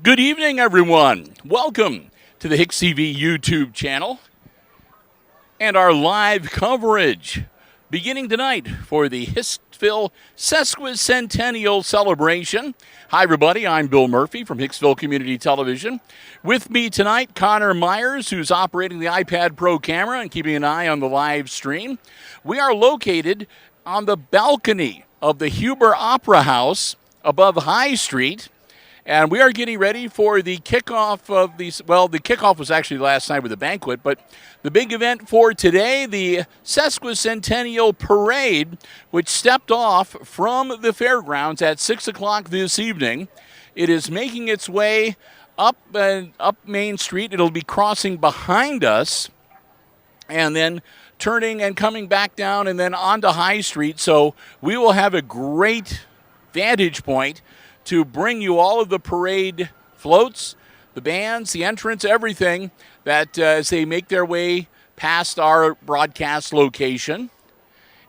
Good evening, everyone. Welcome to the HIX-TV YouTube channel and our live coverage beginning tonight for the Hicksville Sesquicentennial celebration. Hi, everybody. I'm Bill Murphy from Hicksville Community Television. With me tonight, Connor Myers, who's operating the iPad Pro camera and keeping an eye on the live stream. We are located on the balcony of the Huber Opera House above High Street. And we are getting ready for the kickoff of these. Well, the kickoff was actually last night with a banquet, but the big event for today, the Sesquicentennial Parade, which stepped off from the fairgrounds at 6 o'clock this evening. It is making its way up Main Street. It'll be crossing behind us and then turning and coming back down and then onto High Street. So we will have a great vantage point to bring you all of the parade floats, the bands, the entrance, everything that as they make their way past our broadcast location.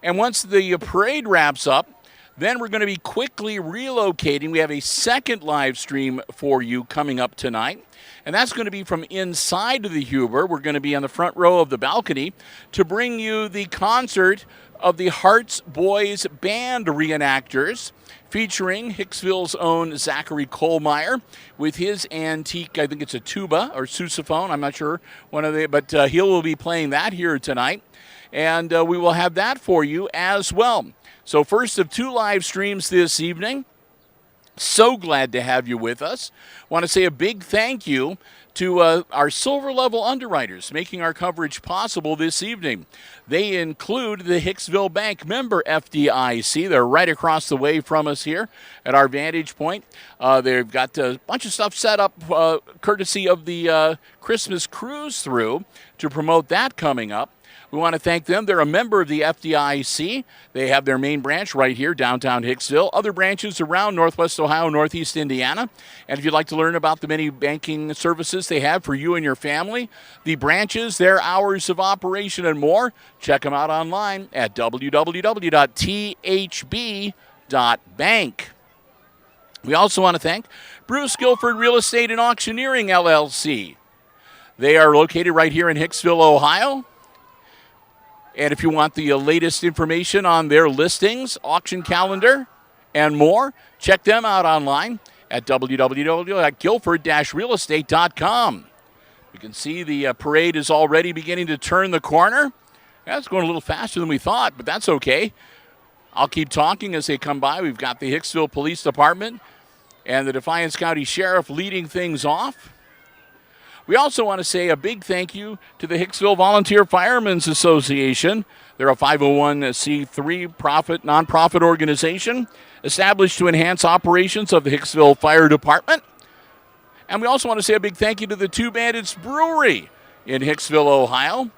And once the parade wraps up, then we're going to be quickly relocating. We have a second live stream for you coming up tonight, and that's going to be from inside of the Huber. We're going to be on the front row of the balcony to bring you the concert of the Hearts Boys Band reenactors, featuring Hicksville's own Zachary Kohlmeyer with his antique, I think it's a tuba or sousaphone, I'm not sure, but he will be playing that here tonight. And we will have that for you as well. So first of two live streams this evening. So glad to have you with us. Want to say a big thank you to our silver level underwriters making our coverage possible this evening. They include the Hicksville Bank member FDIC. They're right across the way from us here at our vantage point. They've got a bunch of stuff set up courtesy of the Christmas cruise through to promote that coming up. We want to thank them. They're a member of the FDIC. They have their main branch right here, downtown Hicksville. Other branches around Northwest Ohio, Northeast Indiana. And if you'd like to learn about the many banking services they have for you and your family, the branches, their hours of operation, and more, check them out online at www.thb.bank. We also want to thank Bruce Guilford Real Estate and Auctioneering, LLC. They are located right here in Hicksville, Ohio. And if you want the latest information on their listings, auction calendar, and more, check them out online at www.guilford-realestate.com. You can see the parade is already beginning to turn the corner. That's going a little faster than we thought, but that's okay. I'll keep talking as they come by. We've got the Hicksville Police Department and the Defiance County Sheriff leading things off. We also want to say a big thank you to the Hicksville Volunteer Firemen's Association. They're a 501c3 nonprofit organization established to enhance operations of the Hicksville Fire Department. And we also want to say a big thank you to the Two Bandits Brewery in Hicksville, Ohio.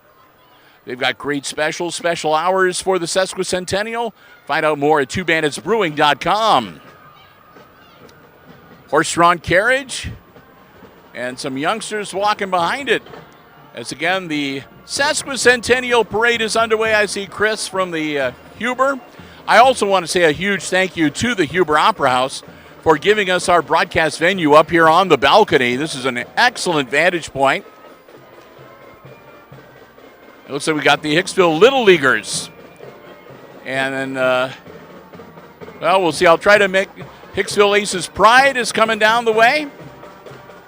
They've got great special hours for the Sesquicentennial. Find out more at twobanditsbrewing.com. Horse-drawn carriage and some youngsters walking behind it. As again, the Sesquicentennial Parade is underway. I see Chris from the Huber. I also want to say a huge thank you to the Huber Opera House for giving us our broadcast venue up here on the balcony. This is an excellent vantage point. It looks like we got the Hicksville Little Leaguers. And then, well, we'll see. I'll try to make Hicksville Aces Pride is coming down the way.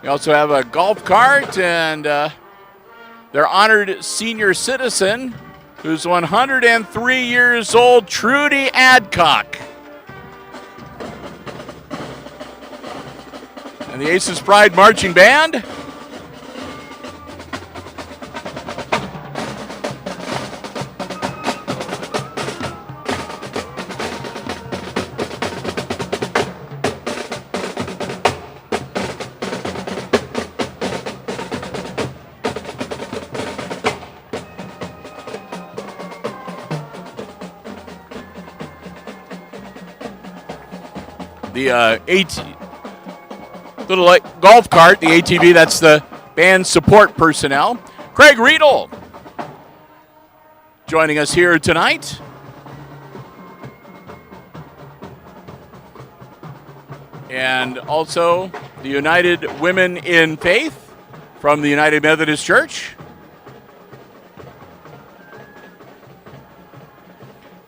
We also have a golf cart and their honored senior citizen, who's 103 years old, Trudy Adcock. And the Aces Pride Marching Band. The little golf cart, the ATV, that's the band support personnel. Craig Riedel joining us here tonight. And also the United Women in Faith from the United Methodist Church.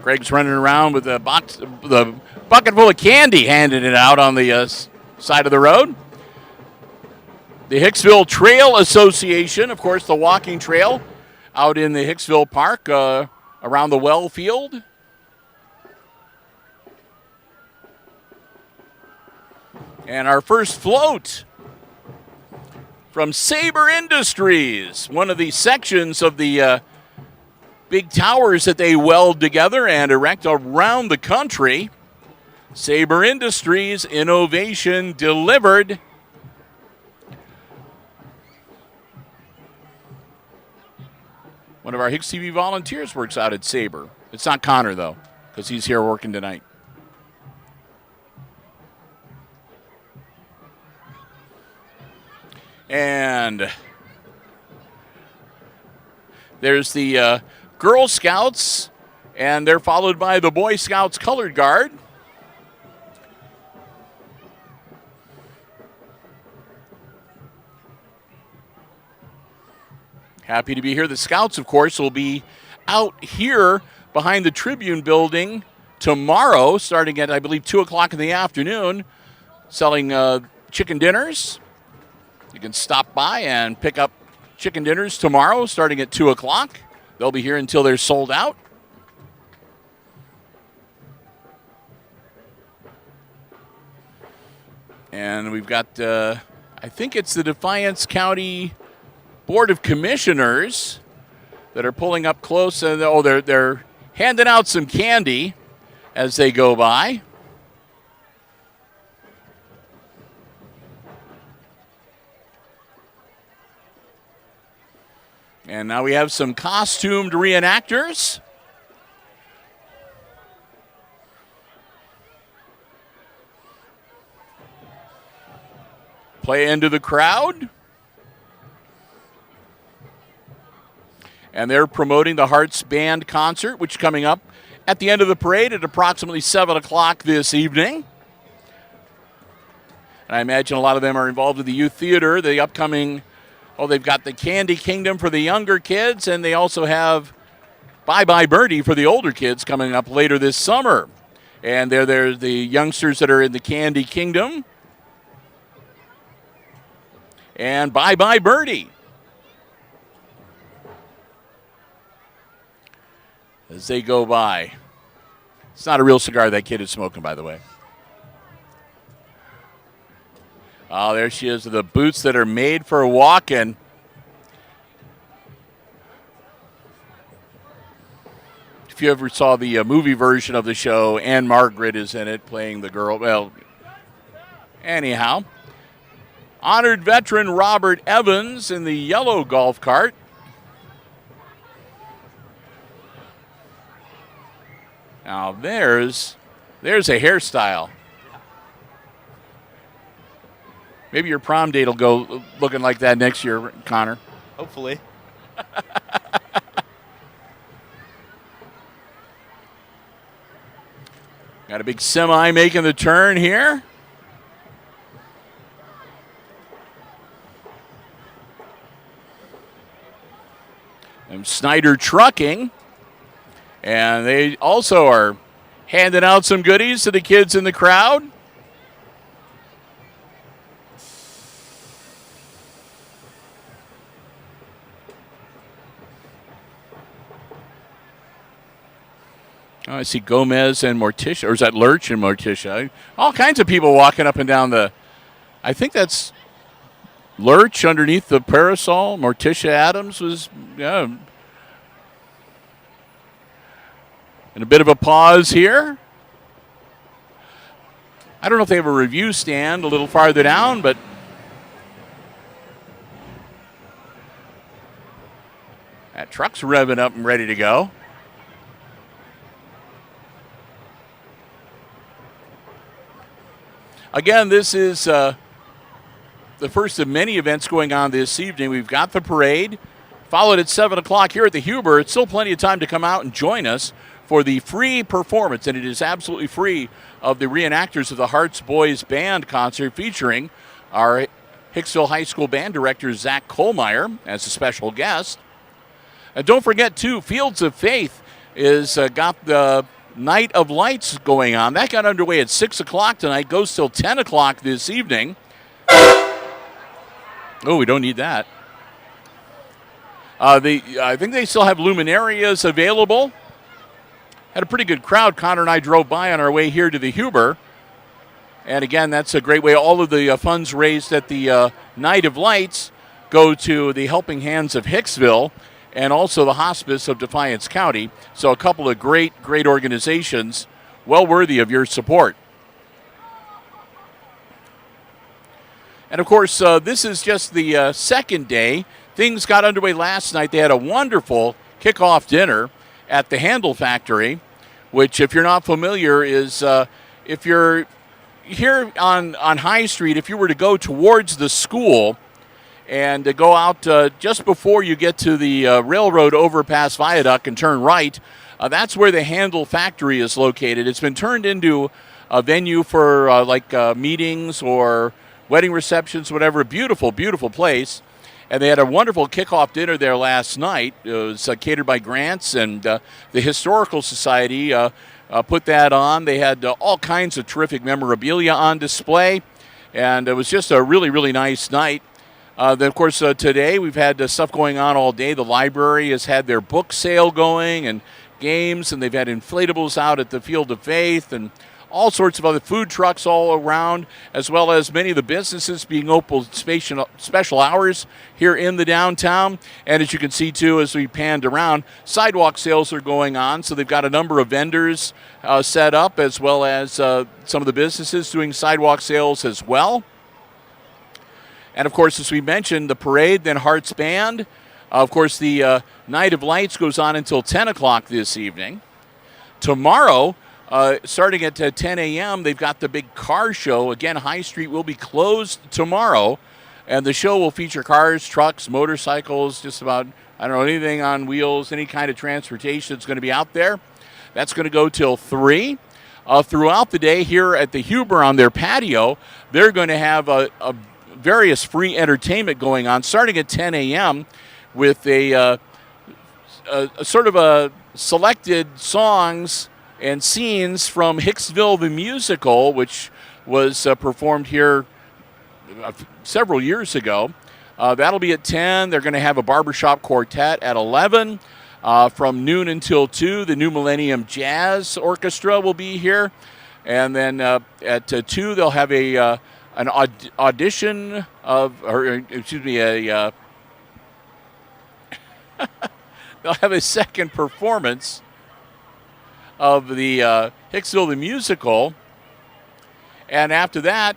Greg's running around with the bucket full of candy, handing it out on the side of the road. The Hicksville Trail Association, of course, the walking trail out in the Hicksville Park around the well field. And our first float from Sabre Industries, one of the sections of the big towers that they weld together and erect around the country. Sabre Industries, innovation delivered. One of our HIX-TV volunteers works out at Sabre. It's not Connor, though, because he's here working tonight. And there's the Girl Scouts, and they're followed by the Boy Scouts Colored Guard. Happy to be here. The Scouts, of course, will be out here behind the Tribune building tomorrow, starting at, I believe, 2 o'clock in the afternoon, selling chicken dinners. You can stop by and pick up chicken dinners tomorrow, starting at 2 o'clock. They'll be here until they're sold out. And we've got, I think it's the Defiance County Board of Commissioners that are pulling up close. And they're handing out some candy as they go by. And now we have some costumed reenactors. Play into the crowd. And they're promoting the Hearts Band concert, which is coming up at the end of the parade at approximately 7 o'clock this evening. And I imagine a lot of them are involved in the youth theater, the upcoming. Oh, they've got the Candy Kingdom for the younger kids, and they also have Bye Bye Birdie for the older kids coming up later this summer. And they're the youngsters that are in the Candy Kingdom. And Bye Bye Birdie. As they go by. It's not a real cigar that kid is smoking, by the way. Oh, there she is with the boots that are made for walking. If you ever saw the movie version of the show, Anne Margaret is in it playing the girl. Well, anyhow. Honored veteran Robert Evans in the yellow golf cart. Now there's a hairstyle. Maybe your prom date will go looking like that next year, Connor. Hopefully. Got a big semi making the turn here. And Snyder Trucking. And they also are handing out some goodies to the kids in the crowd. Oh, I see Gomez and Morticia, or is that Lurch and Morticia? All kinds of people walking up and down the, I think that's Lurch underneath the parasol. Morticia Adams was, yeah. And a bit of a pause here. I don't know if they have a review stand a little farther down, but that truck's revving up and ready to go. Again, this is the first of many events going on this evening. We've got the parade, followed at 7 o'clock here at the Huber. It's still plenty of time to come out and join us for the free performance, and it is absolutely free, of the reenactors of the Hearts Boys Band concert featuring our Hicksville High School band director, Zach Kohlmeyer, as a special guest. And don't forget, too, Fields of Faith is got the Night of Lights going on. That got underway at 6 o'clock tonight, goes till 10 o'clock this evening. Oh, we don't need that. I think they still have luminarias available. Had a pretty good crowd. Connor and I drove by on our way here to the Huber. And again, that's a great way. All of the funds raised at the Night of Lights go to the Helping Hands of Hicksville and also the Hospice of Defiance County. So a couple of great organizations, well worthy of your support. And, of course, this is just the second day. Things got underway last night. They had a wonderful kickoff dinner at the Handle Factory, which, if you're not familiar, is if you're here on High Street, if you were to go towards the school and to go out just before you get to the railroad overpass viaduct and turn right, that's where the Handle Factory is located. It's been turned into a venue for meetings or wedding receptions, whatever. Beautiful, beautiful place. And they had a wonderful kickoff dinner there last night. It was catered by Grants, and the Historical Society put that on. They had all kinds of terrific memorabilia on display, and it was just a really, really nice night. Then, of course, today we've had stuff going on all day. The library has had their book sale going and games, and they've had inflatables out at the Field of Faith and all sorts of other food trucks all around, as well as many of the businesses being open special hours here in the downtown. And as you can see, too, as we panned around, sidewalk sales are going on. So they've got a number of vendors set up, as well as some of the businesses doing sidewalk sales as well. And, of course, as we mentioned, the parade, then Hearts Band. Of course, the Night of Lights goes on until 10 o'clock this evening. Tomorrow, starting at 10 a.m., they've got the big car show. Again, High Street will be closed tomorrow, and the show will feature cars, trucks, motorcycles, just about, anything on wheels, any kind of transportation that's going to be out there. That's going to go till 3. Throughout the day here at the Huber on their patio, they're going to have a various free entertainment going on, starting at 10 a.m. with a sort of a selected songs and scenes from Hicksville the Musical, which was performed here several years ago. That'll be at 10. They're going to have a barbershop quartet at 11. From noon until 2, the New Millennium Jazz Orchestra will be here. And then at 2, they'll have an audition they'll have a second performance of the Hicksville the Musical. And after that,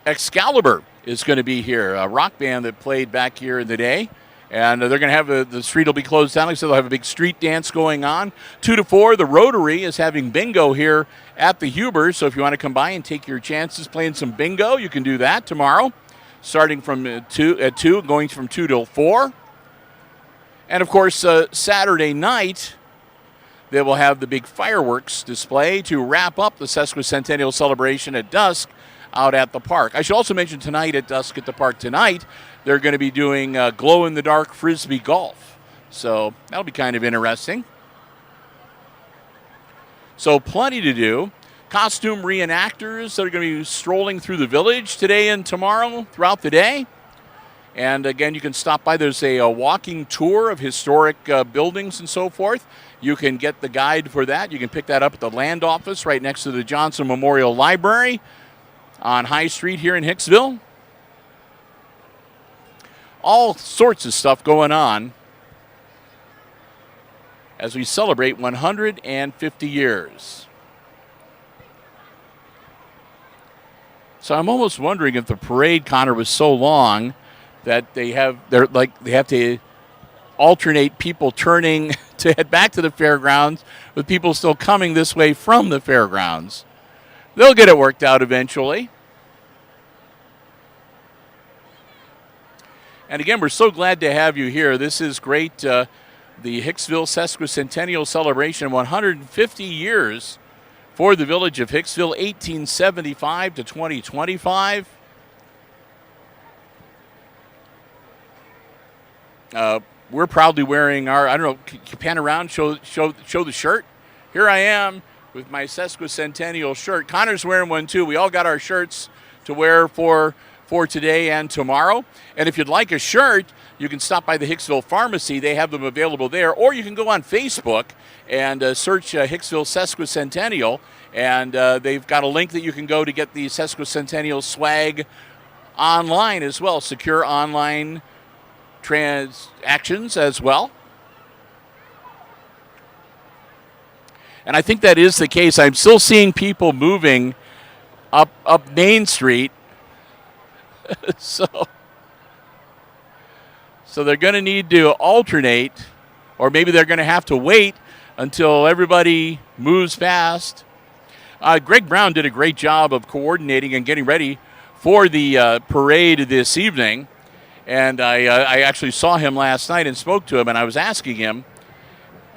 Excalibur is going to be here, a rock band that played back here in the day. And they're going to have the street will be closed down, so they'll have a big street dance going on. 2 to 4, the Rotary is having bingo here at the Huber. So if you want to come by and take your chances playing some bingo, you can do that tomorrow, starting from 2, going from 2 till 4. And, of course, Saturday night, they will have the big fireworks display to wrap up the Sesquicentennial celebration at dusk out at the park. I should also mention tonight at dusk at the park tonight, they're going to be doing glow-in-the-dark Frisbee golf. So that'll be kind of interesting. So plenty to do. Costume reenactors that are going to be strolling through the village today and tomorrow throughout the day. And, again, you can stop by. There's a walking tour of historic buildings and so forth. You can get the guide for that. You can pick that up at the land office right next to the Johnson Memorial Library on High Street here in Hicksville. All sorts of stuff going on as we celebrate 150 years. So I'm almost wondering if the parade, Connor, was so long that they have to alternate people turning to head back to the fairgrounds with people still coming this way from the fairgrounds. They'll get it worked out eventually. And again, we're so glad to have you here. This is great the Hicksville Sesquicentennial celebration, 150 years for the village of Hicksville, 1875 to 2025. We're proudly wearing our, I don't know, can you pan around, show the shirt? Here I am with my Sesquicentennial shirt. Connor's wearing one too. We all got our shirts to wear for today and tomorrow. And if you'd like a shirt, you can stop by the Hicksville Pharmacy. They have them available there. Or you can go on Facebook and search Hicksville Sesquicentennial. And they've got a link that you can go to get the Sesquicentennial swag online as well. Secure online transactions as well. And I think that is the case. I'm still seeing people moving up Main Street. So they're going to need to alternate, or maybe they're going to have to wait until everybody moves past. Greg Brown did a great job of coordinating and getting ready for the parade this evening. And I actually saw him last night and spoke to him, and I was asking him.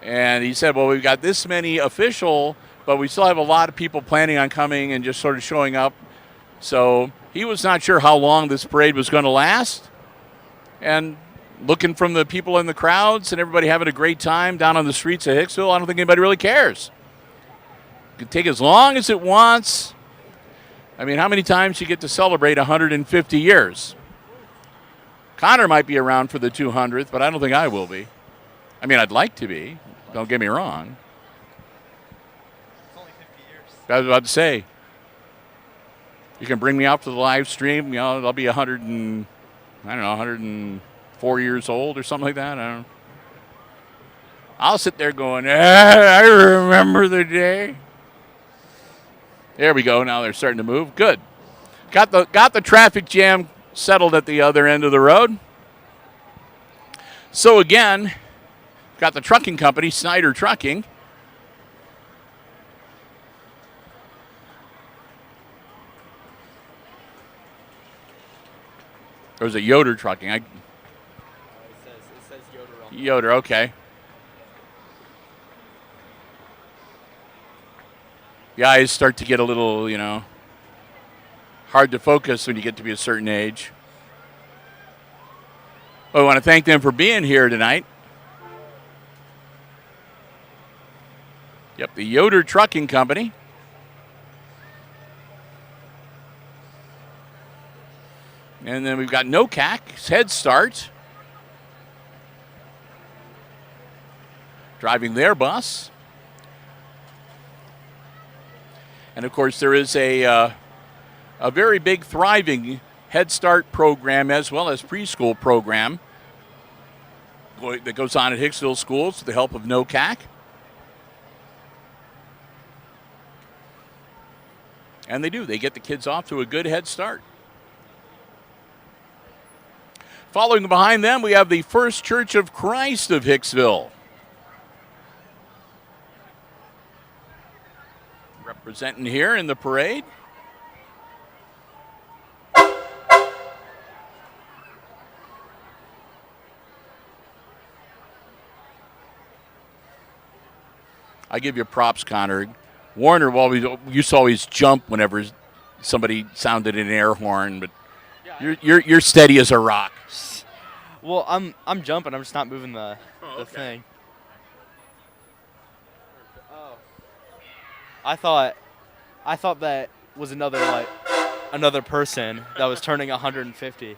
And he said, well, we've got this many official, but we still have a lot of people planning on coming and just sort of showing up. So he was not sure how long this parade was going to last. And looking from the people in the crowds and everybody having a great time down on the streets of Hicksville, I don't think anybody really cares. It can take as long as it wants. I mean, how many times you get to celebrate 150 years? Connor might be around for the 200th, but I don't think I will be. I mean, I'd like to be. Don't get me wrong. It's only 50 years. I was about to say, you can bring me out for the live stream. You know, I'll be 104 years old or something like that. I don't know. I'll sit there going, I remember the day. There we go. Now they're starting to move. Good. Got the traffic jam settled at the other end of the road. So again, got the trucking company, Snyder Trucking. Or was it Yoder Trucking? It says Yoder on there. Yoder, okay. The eyes start to get a little, hard to focus when you get to be a certain age. Well, I want to thank them for being here tonight. Yep, the Yoder Trucking Company. And then we've got NOCAC's Head Start driving their bus. And, of course, there is a very big, thriving Head Start program as well as preschool program that goes on at Hicksville schools with the help of NOCAC. And they do. They get the kids off to a good head start. Following behind them, we have the First Church of Christ of Hicksville. Representing here in the parade. I give you props, Connor. Warner used to always jump whenever somebody sounded an air horn, but you're steady as a rock. Well, I'm jumping. I'm just not moving the thing. Oh. I thought that was another person that was turning 150.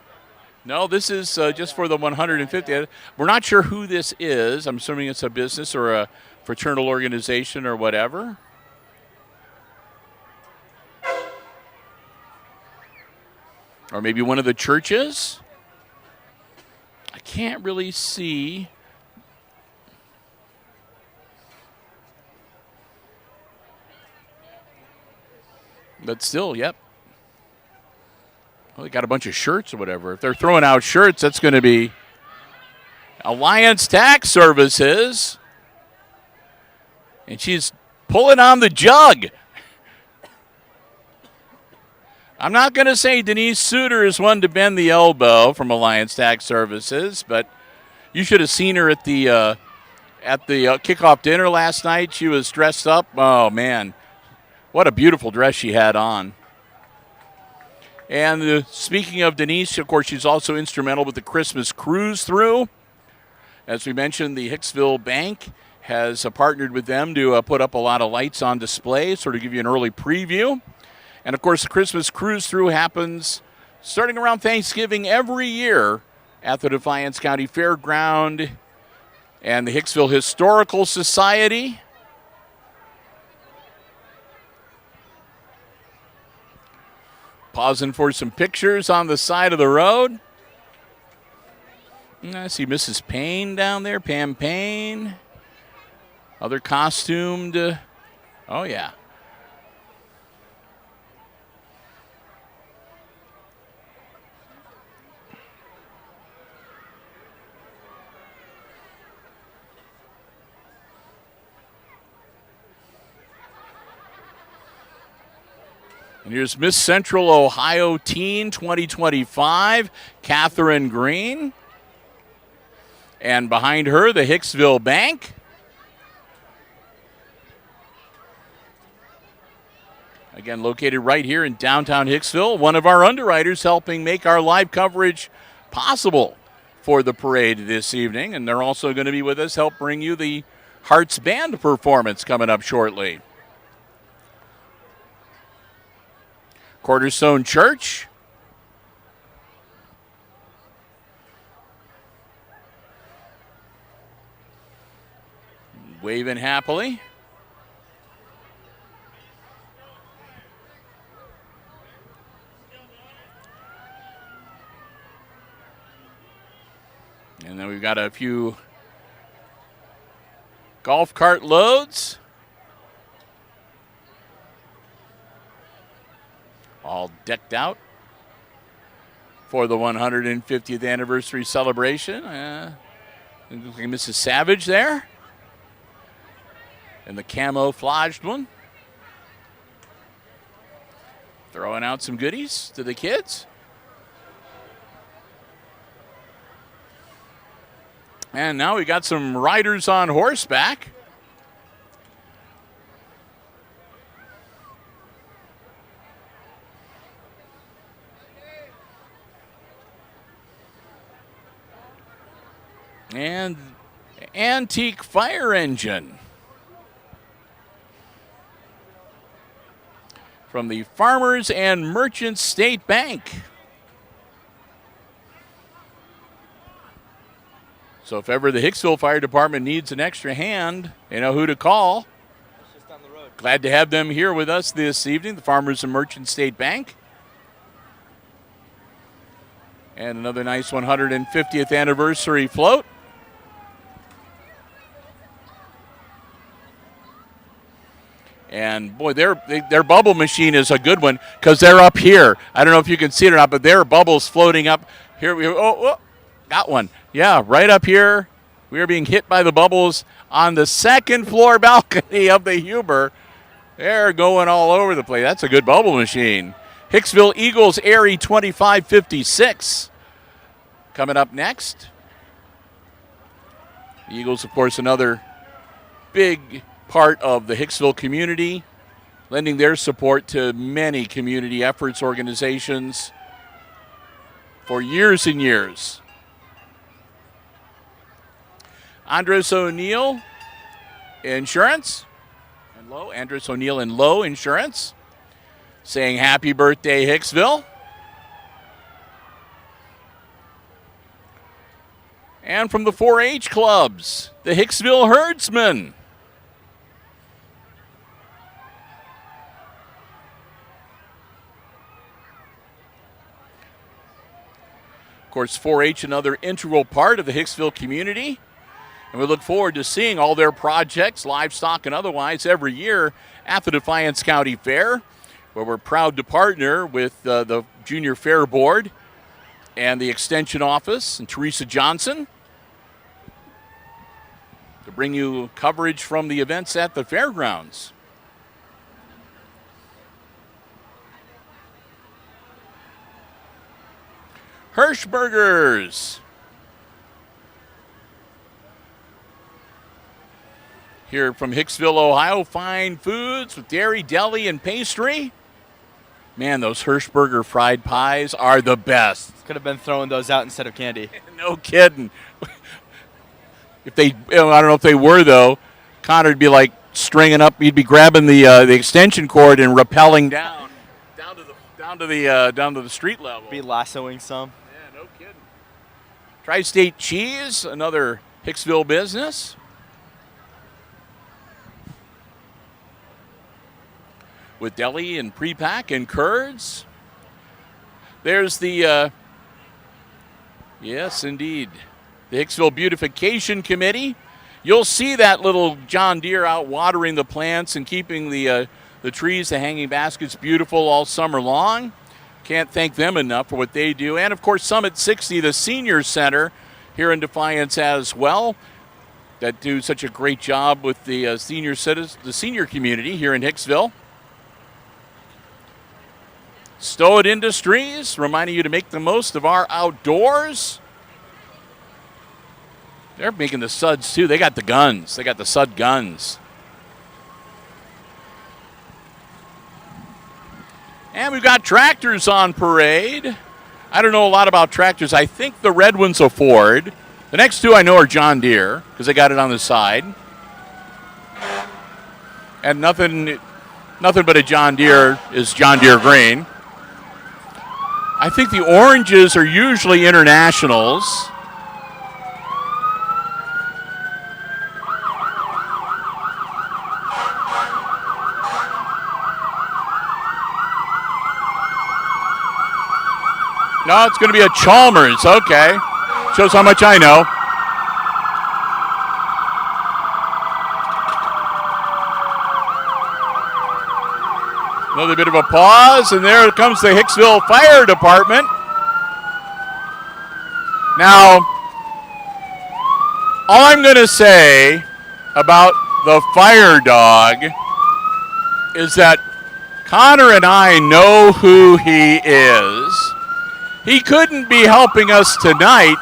No, this is just for the 150th. We're not sure who this is. I'm assuming it's a business or a fraternal organization or whatever. Or maybe one of the churches. I can't really see. But still, yep. Well, they got a bunch of shirts or whatever. If they're throwing out shirts, that's going to be Alliance Tax Services. And she's pulling on the jug. I'm not going to say Denise Suter is one to bend the elbow from Alliance Tax Services, but you should have seen her at the at the kickoff dinner last night. She was dressed up. Oh, man. What a beautiful dress she had on. And speaking of Denise, of course, she's also instrumental with the Christmas cruise through. As we mentioned, the Hicksville Bank has partnered with them to put up a lot of lights on display, sort of give you an early preview. And, of course, the Christmas cruise through happens starting around Thanksgiving every year at the Defiance County Fairground and the Hicksville Historical Society. Pausing for some pictures on the side of the road. I see Mrs. Payne down there, Pam Payne. Other costumed. Oh, yeah. And here's Miss Central Ohio Teen 2025, Catherine Green. And behind her, the Hicksville Bank. Again, located right here in downtown Hicksville. One of our underwriters helping make our live coverage possible for the parade this evening. And they're also going to be with us, help bring you the Hearts Band performance coming up shortly. Cornerstone Church. Waving happily. And then we've got a few golf cart loads. All decked out for the 150th anniversary celebration. Mrs. Savage there. And the camouflaged one. Throwing out some goodies to the kids. And now we got some riders on horseback. And antique fire engine from the Farmers and Merchants State Bank. So if ever the Hicksville Fire Department needs an extra hand, they know who to call. It's just down the road. Glad to have them here with us this evening, the Farmers and Merchants State Bank. And another nice 150th anniversary float. And, boy, their bubble machine is a good one because they're up here. I don't know if you can see it or not, but there are bubbles floating up. Here we got one. Yeah, right up here. We are being hit by the bubbles on the second floor balcony of the Huber. They're going all over the place. That's a good bubble machine. Hicksville Eagles Airy 2556 coming up next. The Eagles, of course, another big part of the Hicksville community, lending their support to many community efforts organizations for years and years. Andres O'Neill Insurance and Low, Andres O'Neill and Low Insurance saying happy birthday, Hicksville. And from the 4-H clubs, the Hicksville Herdsmen. Of course, 4-H, another integral part of the Hicksville community. And we look forward to seeing all their projects, livestock and otherwise, every year at the Defiance County Fair, where we're proud to partner with the Junior Fair Board and the Extension Office and Teresa Johnson to bring you coverage from the events at the fairgrounds. Hirschbergers. here from Hicksville, Ohio. Fine Foods with dairy, deli, and pastry. Man, those Hirschberger fried pies are the best. Could have been throwing those out instead of candy. No kidding. If they, I don't know if they were though. Connor'd be like stringing up. He'd be grabbing the extension cord and rappelling down to the street level. Be lassoing some. Yeah, no kidding. Tri-State Cheese, another Hicksville business. With deli and pre-pack and curds. There's the, yes, indeed, the Hicksville Beautification Committee. You'll see that little John Deere out watering the plants and keeping the trees, the hanging baskets beautiful all summer long. Can't thank them enough for what they do. And, of course, Summit 60, the senior center here in Defiance as well, that do such a great job with the senior community here in Hicksville. Stowett Industries, reminding you to make the most of our outdoors. They're making the suds, too. They got the guns. They got the sud guns. And we've got tractors on parade. I don't know a lot about tractors. I think the red one's a Ford. The next two I know are John Deere, because they got it on the side. And nothing but a John Deere is John Deere green. I think the oranges are usually internationals. No, it's going to be a Chalmers. Okay. Shows how much I know. Another bit of a pause, and there comes the Hicksville Fire Department. Now, all I'm going to say about the fire dog is that Connor and I know who he is. He couldn't be helping us tonight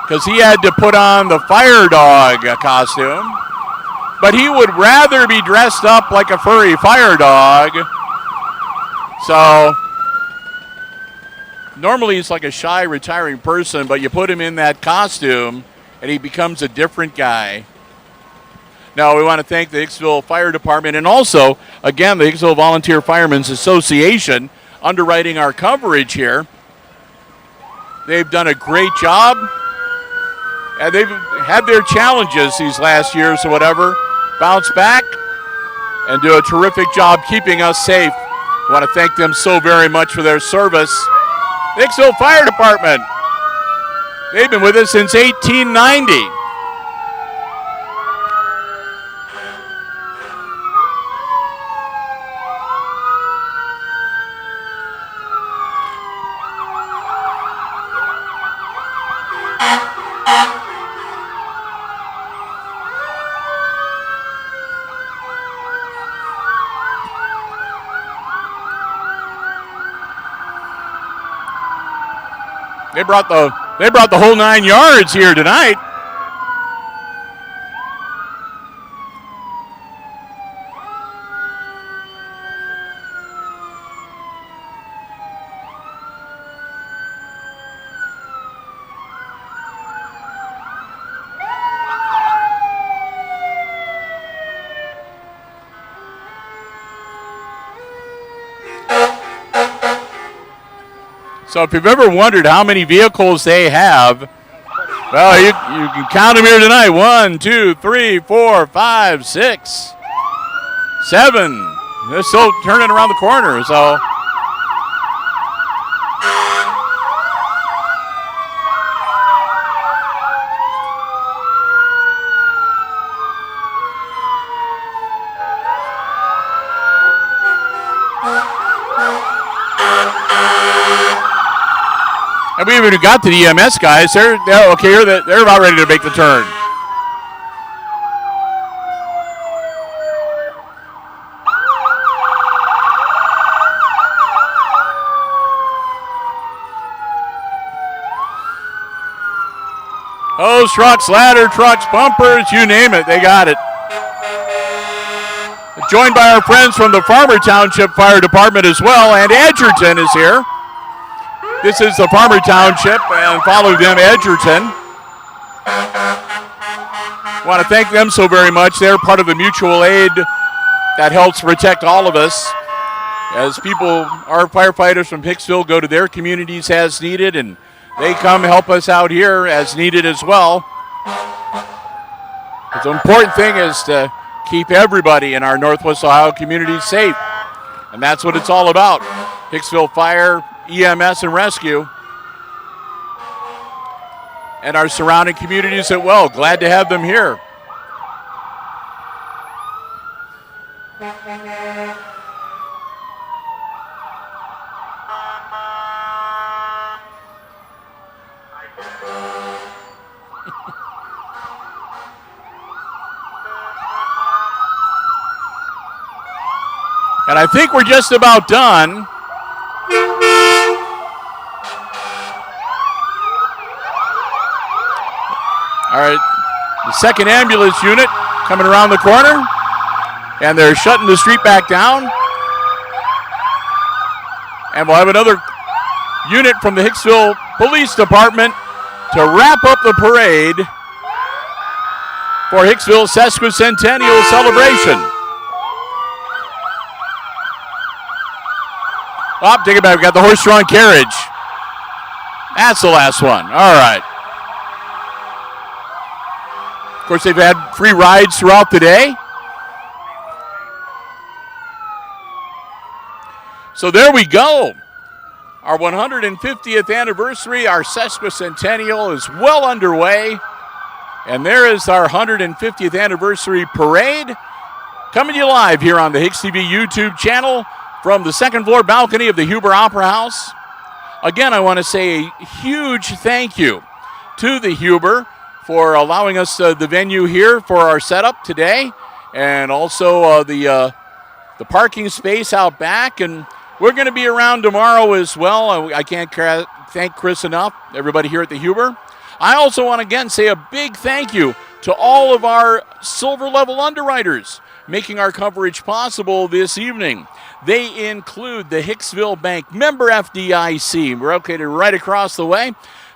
because he had to put on the fire dog costume, but he would rather be dressed up like a furry fire dog. So normally he's like a shy, retiring person, but you put him in that costume and he becomes a different guy. Now, we want to thank the Hicksville Fire Department and also, again, the Hicksville Volunteer Firemen's Association underwriting our coverage here. They've done a great job, and they've had their challenges these last years or whatever, bounce back and do a terrific job keeping us safe. I want to thank them so very much for their service. The Hicksville Fire Department, they've been with us since 1890. They brought the whole 9 yards here tonight. So if you've ever wondered how many vehicles they have, well, you can count them here tonight. 1, 2, 3, 4, 5, 6, 7. They're still turning around the corner, so. And we even got to the EMS guys. They're okay. They're about ready to make the turn. Hose trucks, ladder trucks, bumpers, you name it, they got it. joined by our friends from the Farmer Township Fire Department as well, and Edgerton is here. This is the Farmer Township, and follow them, Edgerton. I want to thank them so very much. They're part of the mutual aid that helps protect all of us as people, our firefighters from Hicksville, go to their communities as needed, and they come help us out here as needed as well. The important thing is to keep everybody in our Northwest Ohio community safe, and that's what it's all about. Hicksville Fire, EMS, and Rescue, and our surrounding communities as well. Glad to have them here. And I think we're just about done. All right, the second ambulance unit coming around the corner, and they're shutting the street back down. And we'll have another unit from the Hicksville Police Department to wrap up the parade for Hicksville Sesquicentennial celebration. Oh, take it back. We got the horse-drawn carriage. That's the last one. All right. Of course, they've had free rides throughout the day. So there we go. Our 150th anniversary, our Sesquicentennial is well underway. And there is our 150th anniversary parade coming to you live here on the HIX-TV YouTube channel from the second floor balcony of the Huber Opera House. Again, I want to say a huge thank you to the Huber for allowing us the venue here for our setup today, and also the parking space out back. And we're going to be around tomorrow as well. I can't thank Chris enough, everybody here at the Huber. I also want to again say a big thank you to all of our silver level underwriters making our coverage possible this evening. They include the Hicksville Bank, member FDIC. We're located right across the way.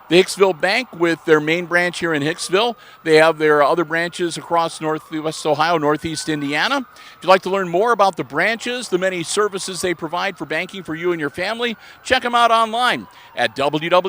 The Hicksville Bank with their main branch here in Hicksville. They have their other branches across Northwest Ohio, Northeast Indiana. If you'd like to learn more about the branches, the many services they provide for banking for you and your family, check them out online at www.thb.bank,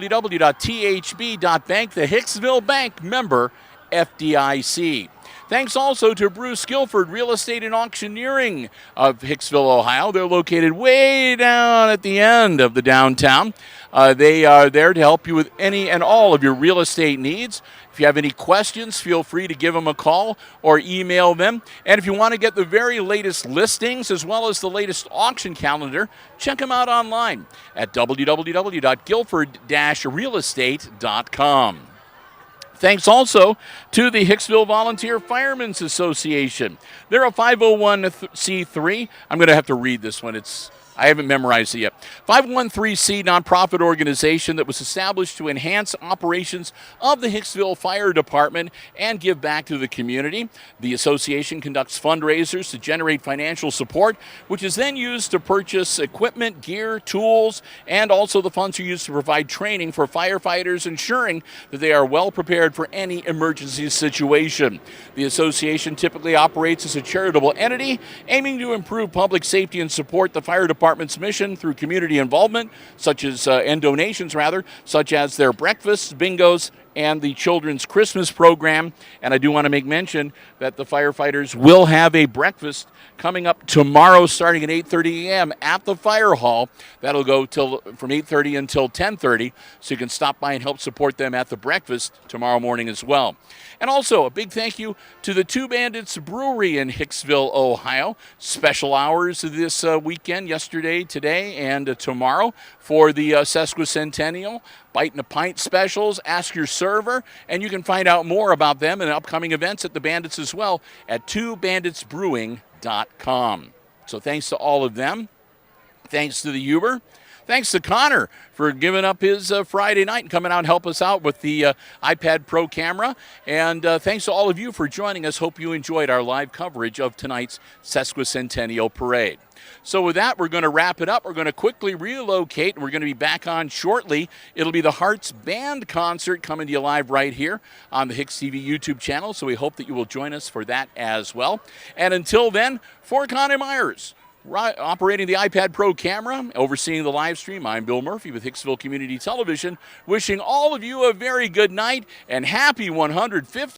the Hicksville Bank, member FDIC. Thanks also to Bruce Guilford, Real Estate and Auctioneering of Hicksville, Ohio. They're located way down at the end of the downtown. They are there to help you with any and all of your real estate needs. If you have any questions, feel free to give them a call or email them. And if you want to get the very latest listings as well as the latest auction calendar, check them out online at www.guilford-realestate.com. Thanks also to the Hicksville Volunteer Firemen's Association. They're a 501c3. I'm going to have to read this one. I haven't memorized it yet. 513c nonprofit organization that was established to enhance operations of the Hicksville Fire Department and give back to the community. The association conducts fundraisers to generate financial support, which is then used to purchase equipment, gear, tools, and also the funds are used to provide training for firefighters, ensuring that they are well prepared for any emergency situation. The association typically operates as a charitable entity, aiming to improve public safety and support the fire department's mission through community involvement, and donations, such as their breakfasts, bingos, and the children's Christmas program. And I do want to make mention that the firefighters will have a breakfast coming up tomorrow starting at 8:30 a.m. at the fire hall. That'll go from 8:30 until 10:30, so you can stop by and help support them at the breakfast tomorrow morning as well. And also a big thank you to the Two Bandits Brewery in Hicksville, Ohio. Special hours this weekend, yesterday, today, and tomorrow for the Sesquicentennial. Bite and a Pint specials, ask your server, and you can find out more about them and upcoming events at the Bandits as well at twobanditsbrewing.com. So thanks to all of them. Thanks to the Huber. Thanks to Connor for giving up his Friday night and coming out and help us out with the iPad Pro camera. And thanks to all of you for joining us. Hope you enjoyed our live coverage of tonight's Sesquicentennial Parade. So with that, we're going to wrap it up. We're going to quickly relocate, and we're going to be back on shortly. It'll be the Hearts Band concert coming to you live right here on the HIX-TV YouTube channel, so we hope that you will join us for that as well. And until then, for Connie Myers, operating the iPad Pro camera, overseeing the live stream, I'm Bill Murphy with Hicksville Community Television, wishing all of you a very good night and happy 150th